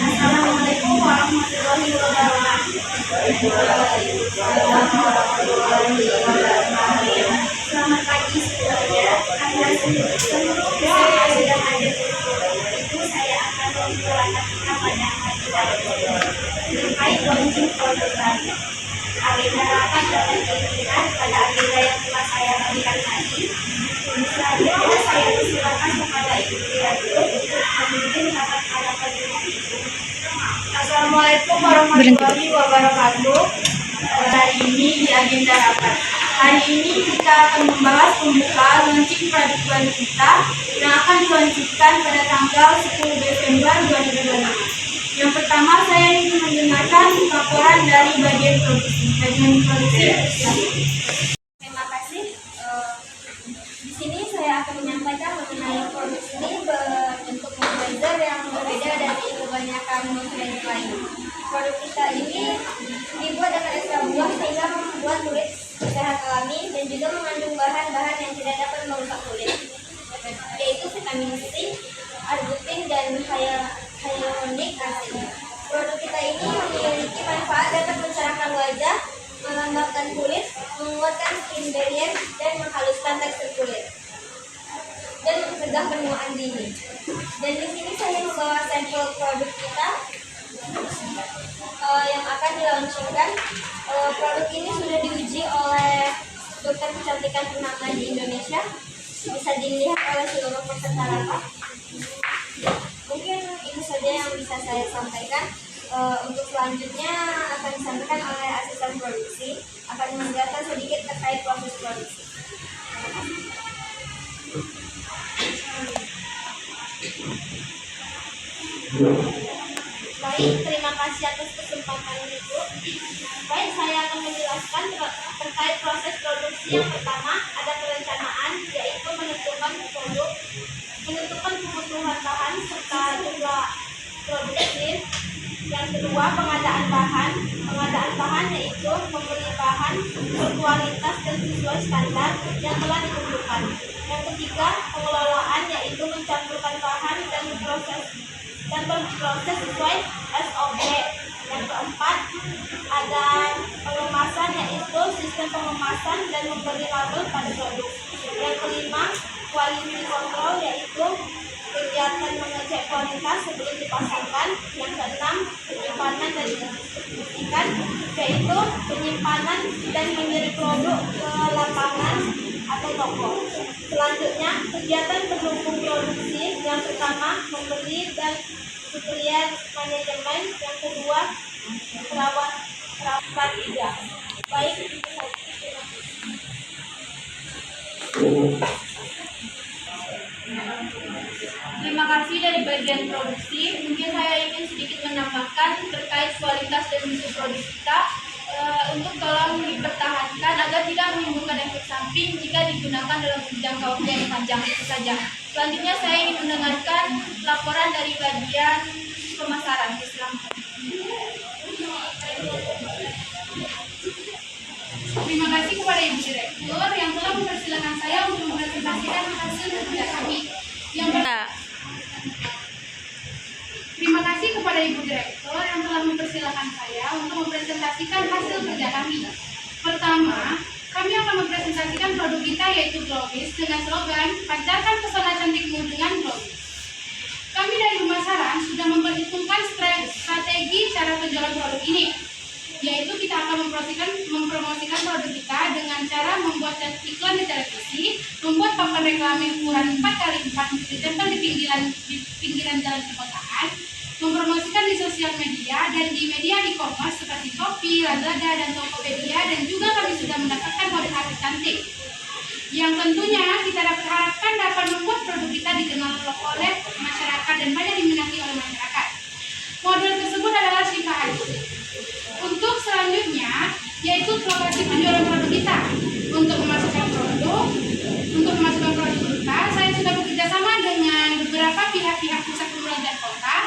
Assalamualaikum warahmatullahi wabarakatuh. Selamat pagi semuanya. Karena seluruh peserta sudah hadir di forum itu, saya akan memperkenalkan kita pada hari ini terkait launching produk baru. Agenda rapat dapat dilihat pada agenda yang telah saya berikan tadi. Selanjutnya saya persilakan kepada Ibu Direktur untuk memimpin rapat pada pagi hari ini. Assalamualaikum warahmatullahi wabarakatuh. Hari ini di agenda rapat. Hari ini kita akan membahas pembukaan launching produk baru kita yang akan diluncurkan pada tanggal 10 Desember 2025. Yang pertama, saya ingin mendengarkan laporan dari bagian produksi. Terima kasih. Di sini saya akan menyampaikan mengenai produk ini berbentuk moisturizer yang berbeda dari kebanyakan moisturizer lain. Produk kita ini dibuat dengan extra buah sehingga membuat kulit sehat alami dan juga mengandung bahan-bahan yang tidak dapat merusak kulit, yaitu vitamin C, arbutin, dan hyaluronic acid. Produk kita ini memiliki manfaat dapat mencerahkan wajah, melembabkan kulit, menguatkan skin barrier, dan menghaluskan tekstur kulit, dan mencegah penuaan dini. Dan di sini saya membawa sampel produk kita yang akan diluncurkan. Produk ini sudah diuji oleh dokter kecantikan ternama di Indonesia. Bisa dilihat oleh seluruh peserta rapat. Mungkin itu saja yang bisa saya sampaikan. Untuk selanjutnya akan disampaikan oleh asisten produksi, akan menjelaskan sedikit terkait proses produksi. Baik, terima kasih atas kesempatan itu. Baik, saya akan menjelaskan terkait proses produksi. Yang pertama, ada perencanaan, yaitu menentukan produk, menentukan kebutuhan bahan serta jumlah produksi. Yang kedua, pengadaan bahan. Pengadaan bahan yaitu membeli bahan berkualitas dan sesuai standar yang telah ditentukan. Yang ketiga, pengelolaan, yaitu mencampurkan bahan dan berproses sesuai SOP. Yang keempat, ada pengemasan, yaitu sistem pengemasan dan memberi label pada produk. Yang kelima, quality control, yaitu kegiatan mengecek kualitas sebelum dipasarkan. Yang keenam, penyimpanan dan distribusikan, yaitu penyimpanan dan mengirim produk ke lapangan atau toko. Selanjutnya, kegiatan pendukung produksi. Yang pertama, membeli dan supplier manajemen. Yang kedua, perawat tiga. Baik, Terima kasih dari bagian produksi. Mungkin saya ingin sedikit menambahkan terkait kualitas dan mutu produk kita. Untuk tolong dipertahankan agar tidak menimbulkan efek samping jika digunakan dalam jangka waktu yang panjang, itu saja. Selanjutnya saya ingin mendengarkan laporan dari bagian pemasaran. Silakan. Terima kasih kepada Ibu Direktur yang telah mempersilahkan saya untuk mempresentasikan hasil kerja kami. Terima kasih kepada Ibu Direktur yang telah mempersilahkan saya untuk mempresentasikan hasil kerja kami. Pertama, kami akan mempresentasikan produk kita yaitu Glowis dengan slogan "Pancarkan pesona cantikmu dengan Glowis". Kami dari pemasaran sudah memperhitungkan strategi cara penjualan produk ini, yaitu kita akan mempromosikan produk kita dengan cara membuat iklan di televisi, membuat papan reklame ukuran 4x4 ditempel di pinggiran jalan perkotaan, mempromosikan di sosial media dan di media e-commerce seperti Shopee, Lazada, dan Tokopedia, dan juga kami sudah mendapatkan model artis cantik yang tentunya kita harapkan dapat membuat produk kita dikenal oleh masyarakat dan banyak diminati oleh masyarakat. Model tersebut adalah Shiva Ayu. Untuk selanjutnya yaitu lokasi penjualan produk kita. Untuk memasukkan produk kita, saya sudah bekerja sama dengan beberapa pihak-pihak pusat perbelanjaan kota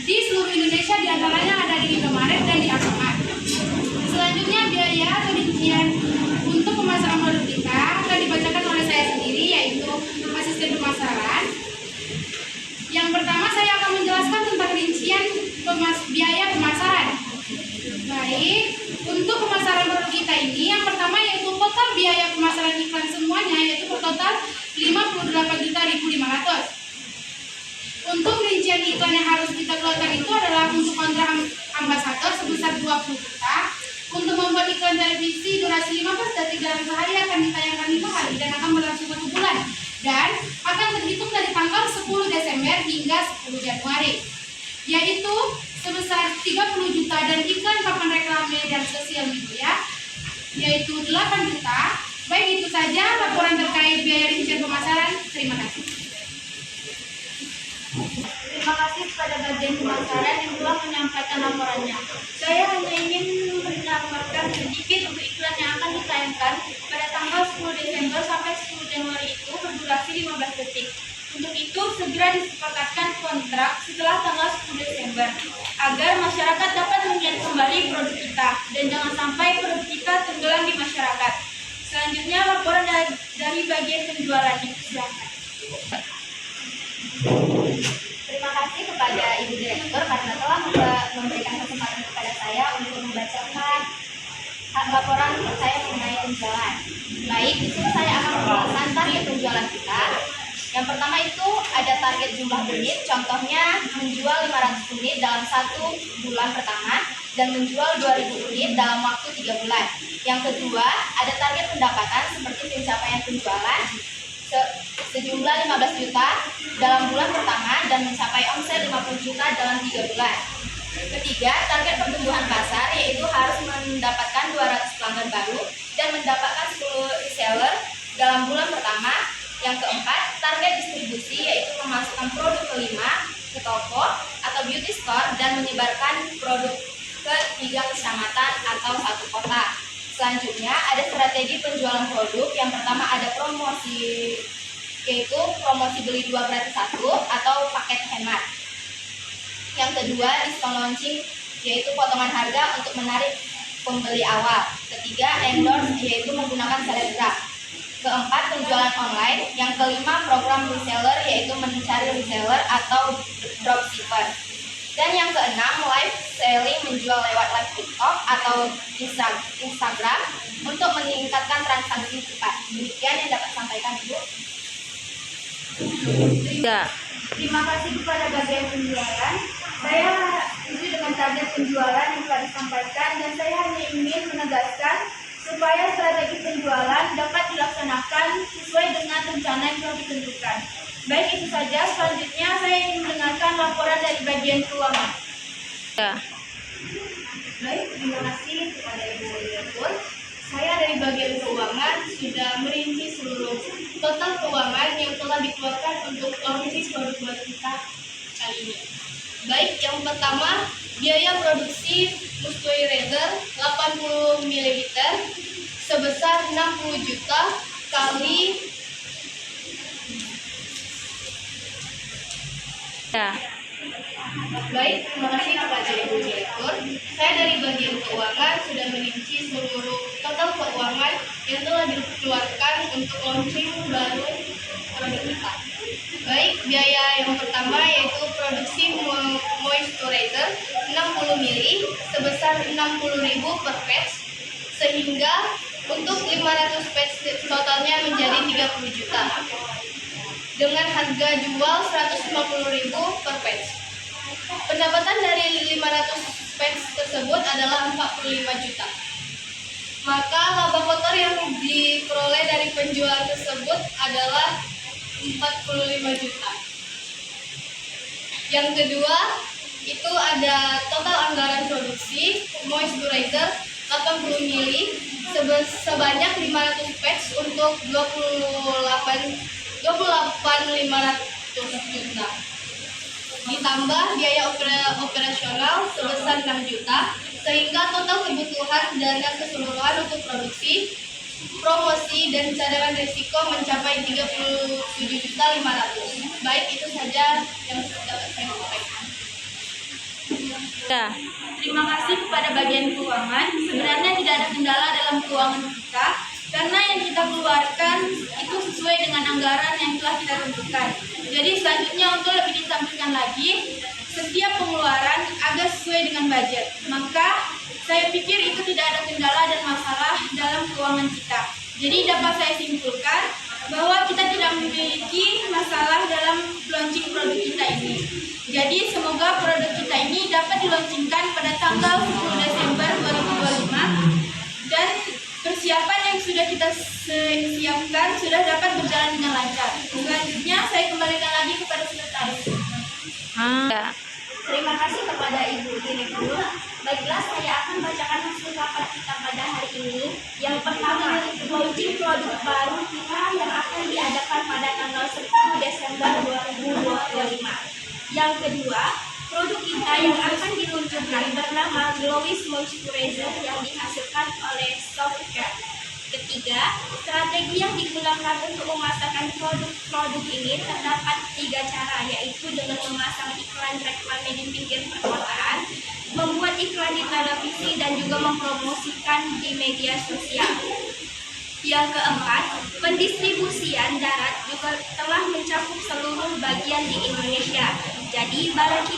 di seluruh Indonesia, diantaranya ada di Indomaret dan di Alfamart. Selanjutnya biaya atau rincian untuk pemasaran produk kita akan dibacakan oleh saya sendiri, yaitu asisten pemasaran. Yang pertama saya akan menjelaskan tentang rincian biaya pemasaran. Baik, untuk pemasaran produk kita ini yang pertama yaitu total biaya pemasaran iklan semuanya yaitu total 58.500. Untuk rincian iklan yang harus kita keluarkan itu adalah untuk kontrak ambasador sebesar 20 juta. Untuk membuat iklan televisi durasi 15 dan 3 sehari akan ditayangkan 5 hari dan akan berlangsung 1 bulan dan akan terhitung dari tanggal 10 Desember hingga 10 Januari, yaitu sebesar 30 juta, dan iklan papan reklame dan sosial media yaitu 8 juta. Baik, itu saja laporan terkait biaya rincian pemasaran. Terima kasih. Terima kasih kepada bagian pemasaran yang telah menyampaikan laporannya. Saya hanya ingin menambahkan sedikit untuk iklan yang akan ditayangkan pada tanggal 10 Desember sampai 10 Januari itu berdurasi 15 detik. Untuk itu segera disepakatkan kontrak setelah tanggal 10 Desember agar masyarakat dapat melihat kembali produk kita dan jangan sampai produk kita tenggelam di masyarakat. Selanjutnya laporan dari bagian penjualan. Silakan. Terima kasih kepada Ibu Direktur karena telah memberikan kesempatan kepada saya untuk membacakan laporan saya mengenai penjualan. Baik, di sini saya akan menjelaskan target penjualan kita. Yang pertama itu ada target jumlah unit, contohnya menjual 500 unit dalam 1 bulan pertama dan menjual 2000 unit dalam waktu 3 bulan. Yang kedua ada target pendapatan seperti pencapaian penjualan sejumlah 15 juta dalam bulan pertama dan mencapai omset 50 juta dalam 3 bulan. Ketiga, target pertumbuhan pasar yaitu harus mendapatkan 200 pelanggan baru dan mendapatkan 10 reseller dalam bulan pertama. Yang keempat, target distribusi yaitu memasukkan produk kelima ke toko atau beauty store dan menyebarkan produk ke 3 kecamatan atau 1 kota. Selanjutnya ada strategi penjualan produk. Yang pertama ada promosi, yaitu promosi beli 2 gratis 1 atau paket hemat. Yang kedua diskon launching, yaitu potongan harga untuk menarik pembeli awal. Ketiga endorse, yaitu menggunakan selebgram. Keempat penjualan online. Yang kelima program reseller, yaitu mencari reseller atau dropshipper. Dan yang keenam live selling, menjual lewat live TikTok atau Instagram untuk meningkatkan transaksi cepat. Demikian yang dapat sampaikan Ibu. Terima kasih kepada bagian penjualan. Saya setuju dengan target penjualan yang telah disampaikan dan saya hanya ingin menegaskan supaya strategi penjualan dapat dilaksanakan sesuai dengan rencana yang telah ditentukan. Baik, itu saja. Selanjutnya saya ingin mendengarkan laporan dari bagian keuangan. Baik, terima kasih kepada Ibu Direktur. Saya dari bagian keuangan sudah merinci seluruh total keuangan yang telah dikeluarkan untuk launching produk baru kita kali ini. Baik, yang pertama, biaya produksi moisturizer 80 ml sebesar 60 juta kali Baik, terima kasih kepada Ibu Direktur. Saya dari bagian keuangan sudah merinci seluruh total keuangan yang telah dikeluarkan untuk launching baru produk kita. Baik, biaya yang pertama yaitu produksi moisturizer 60 ml sebesar 60.000 per patch, sehingga untuk 500 patch totalnya menjadi 30 juta dengan harga jual 150.000 per patch. Pendapatan dari 500 patch tersebut adalah 45 juta. Maka laba kotor yang diperoleh dari penjualan tersebut adalah 45 juta. Yang kedua, itu ada total anggaran produksi moisturizer 80 ml sebanyak 500 patch untuk 28.500 juta. Ditambah biaya operasional sebesar 6 juta, sehingga total kebutuhan dana keseluruhan untuk produksi, promosi, dan cadangan risiko mencapai 37.500.000. Baik, itu saja yang dapat saya sampaikan. Terima kasih kepada bagian keuangan. Sebenarnya tidak ada kendala dalam keuangan kita, karena yang kita keluarkan itu sesuai dengan anggaran yang telah kita tentukan. Jadi selanjutnya untuk lebih ditampilkan lagi, setiap pengeluaran agar sesuai dengan budget. Maka saya pikir itu tidak ada kendala dan masalah dalam keuangan kita. Jadi dapat saya simpulkan bahwa kita tidak memiliki masalah dalam launching produk kita ini. Jadi semoga produk kita ini dapat dilaunchingkan pada tanggal 10 Desember 2025 dan persiapan yang sudah kita siapkan sudah dapat berjalan dengan lancar. Selanjutnya saya kembalikan lagi kepada sekretaris. Terima kasih kepada Ibu Direktur. Baiklah, saya akan bacakan hasil rapat kita pada hari ini. Yang pertama, launching produk baru kita yang akan diadakan pada tanggal 10 Desember 2025. Yang kedua, produk kita yang akan diluncurkan bernama Glowis Moisturizer yang dihasilkan oleh Softcare. Ketiga, strategi yang digunakan untuk memasarkan produk-produk ini terdapat 3 cara, yaitu dengan memasang iklan reklame di pinggir perkotaan, membuat iklan di televisi, dan juga mempromosikan di media sosial. Yang keempat, pendistribusian darat juga telah mencakup seluruh bagian di Indonesia. Jadi barang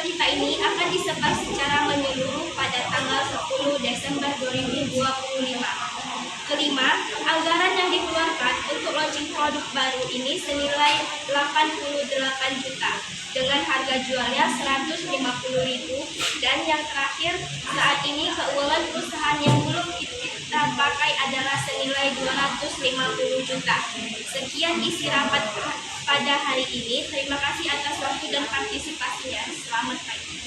kita ini akan disebar secara menyeluruh pada tanggal 10 Desember 2025. Kelima, anggaran yang dikeluarkan untuk launching produk baru ini senilai 88 juta dengan harga jualnya 150.000, dan yang terakhir, saat ini keuangan perusahaan yang belum kita pakai adalah senilai 250 juta. Sekian isi rapat pada hari ini. Terima kasih atas waktu dan partisipasinya. Selamat pagi.